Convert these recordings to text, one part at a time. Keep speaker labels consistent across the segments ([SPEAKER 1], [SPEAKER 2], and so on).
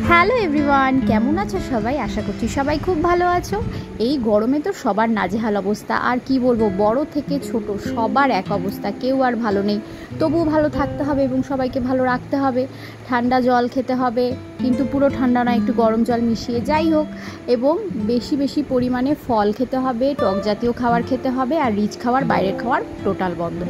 [SPEAKER 1] Hello everyone, কেমন আছো সবাই? আশা করছি সবাই খুব ভালো আছো। এই গরমে তো সবার নাজেহাল অবস্থা, আর কি বলবো, বড় থেকে ছোট সবার এক অবস্থা, কেউ আর ভালো নেই। তবুও ভালো থাকতে হবে এবং সবাইকে ভালো রাখতে হবে। ঠান্ডা জল খেতে হবে, কিন্তু পুরো ঠান্ডা নয়, একটু গরম জল মিশিয়ে, যাই হোক। এবং বেশি বেশি পরিমাণে ফল খেতে হবে, টক জাতীয় খাবার খেতে হবে, আর রিচ খাবার, বাইরের খাবার টোটাল বন্ধ।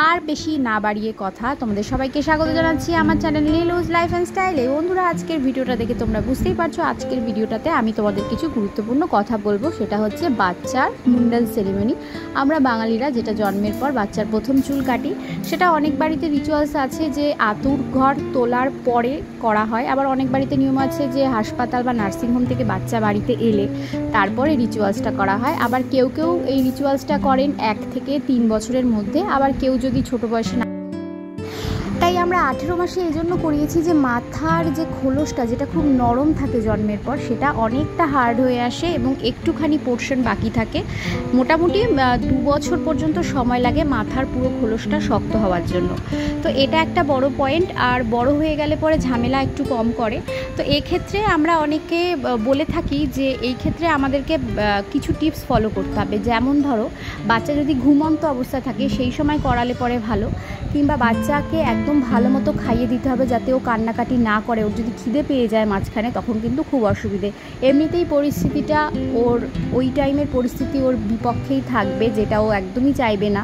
[SPEAKER 1] আর বেশি না বাড়িয়ে কথা, তোমাদের সবাইকে স্বাগত জানাচ্ছি আমার চ্যানেল লিলুজ লাইফ অ্যান্ড স্টাইলে। বন্ধুরা, আজকের ভিডিওটা দেখে তোমরা বুঝতেই পারছো, আজকের ভিডিওটাতে আমি তোমাদের কিছু গুরুত্বপূর্ণ কথা বলবো। সেটা হচ্ছে বাচ্চার মুন্ডন সেরিমনি। আমরা বাঙালিরা যেটা জন্মের পর বাচ্চার প্রথম চুল কাটি, সেটা অনেক বাড়িতে রিচুয়ালস আছে যে আতুর ঘর তোলার পরে করা হয়। আবার অনেক বাড়িতে নিয়ম আছে যে হাসপাতাল বা নার্সিংহোম থেকে বাচ্চা বাড়িতে এলে তারপরে রিচুয়ালসটা করা হয়। আবার কেউ কেউ এই রিচুয়ালসটা করেন 1 থেকে 3 বছরের মধ্যে, আবার কেউ যদি ছোট বয়সে না। তাই আমরা 18 মাসে এই জন্য করিয়েছি যে মাথার যে খোলসটা, যেটা খুব নরম থাকে জন্মের পর, সেটা অনেকটা হার্ড হয়ে আসে এবং একটুখানি পোর্শন বাকি থাকে। মোটামুটি 2 বছর পর্যন্ত সময় লাগে মাথার পুরো খোলসটা শক্ত হওয়ার জন্য। তো এটা একটা বড় পয়েন্ট। আর বড় হয়ে গেলে পরে ঝামেলা একটু কম করে। তো এক্ষেত্রে আমরা অনেকে বলে থাকি যে এই ক্ষেত্রে আমাদেরকে কিছু টিপস ফলো করতে হবে। যেমন ধরো, বাচ্চা যদি ঘুমন্ত অবস্থায় থাকে সেই সময় করালে পরে ভালো, কিংবা বাচ্চাকে একদম ভালো মতো খাইয়ে দিতে হবে যাতে ও কান্নাকাটি না করে। ওর যদি খিদে পেয়ে যায় মাঝখানে, তখন কিন্তু খুব অসুবিধে। এমনিতেই পরিস্থিতিটা ওর ওই টাইমের পরিস্থিতি ওর বিপক্ষেই থাকবে, যেটা ও একদমই চাইবে না,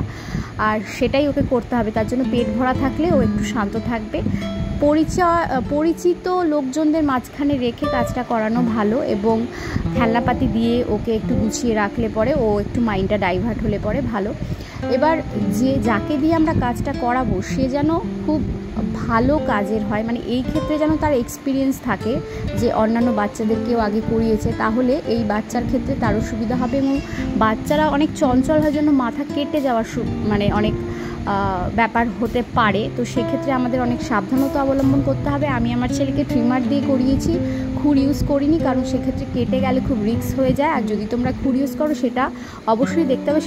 [SPEAKER 1] আর সেটাই ওকে করতে হবে। তার জন্য পেট ভরা থাকলে ও একটু শান্ত থাকবে। পরিচিত লোকজনদের মাঝখানে রেখে কাজটা করানো ভালো, এবং খেলনাপাতি দিয়ে ওকে একটু গুছিয়ে রাখলে পরে ও একটু মাইন্ডটা ডাইভার্ট হলে পরে ভালো। এবার যাকে দিয়ে আমরা কাজটা করাবো সে যেন খুব ভালো কাজের হয়, মানে এই ক্ষেত্রে যেন তার এক্সপিরিয়েন্স থাকে, যে অন্যান্য বাচ্চাদেরকেও আগে করিয়েছে, তাহলে এই বাচ্চার ক্ষেত্রে তারও সুবিধা হবে। এবং বাচ্চারা অনেক চঞ্চল হয় জন্য মাথা কেটে যাওয়ার মানে অনেক ব্যাপার হতে পারে। তো সেক্ষেত্রে আমাদের অনেক সাবধানতা অবলম্বন করতে হবে। আমি আমার ছেলেকে ট্রিমার দিয়ে করিয়েছি, খুর ইউজ করিনি, কারণ সেক্ষেত্রে কেটে গেলে খুব রিস্ক হয়ে যায়। আর যদি তোমরা খুর ইউজ করো, সেটা অবশ্যই দেখতে হবে।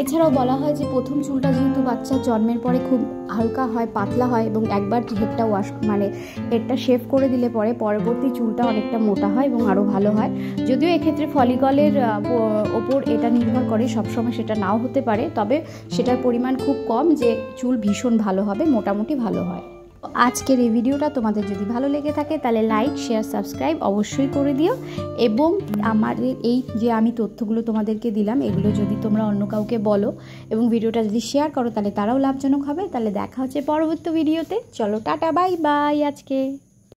[SPEAKER 1] এছাড়াও বলা হয় যে প্রথম চুলটা যেহেতু বাচ্চার জন্মের পরে খুব হালকা হয়, পাতলা হয়, এবং একবার হেডটা হেডটা শেভ করে দিলে পরে পরবর্তী চুলটা অনেকটা মোটা হয় এবং আরও ভালো হয়। যদিও এক্ষেত্রে ফলিকলের ওপর এটা নির্ভর করে, সবসময় সেটা নাও হতে পারে, তবে সেটার পরিমাণ খুব কম যে চুল ভীষণ ভালো হবে, মোটামুটি ভালো হয়। আজকের এই ভিডিওটা তোমাদের যদি ভালো লেগে থাকে তাহলে লাইক, শেয়ার, সাবস্ক্রাইব অবশ্যই করে দিও। এবং আমার এই যে আমি তথ্যগুলো তোমাদেরকে দিলাম, এগুলো যদি তোমরা অন্য কাউকে বলো এবং ভিডিওটা যদি শেয়ার করো, তাহলে তারাও লাভজনক হবে। তাহলে দেখা হচ্ছে পরবর্তী ভিডিওতে। চলো, টাটা, বাই বাই আজকে।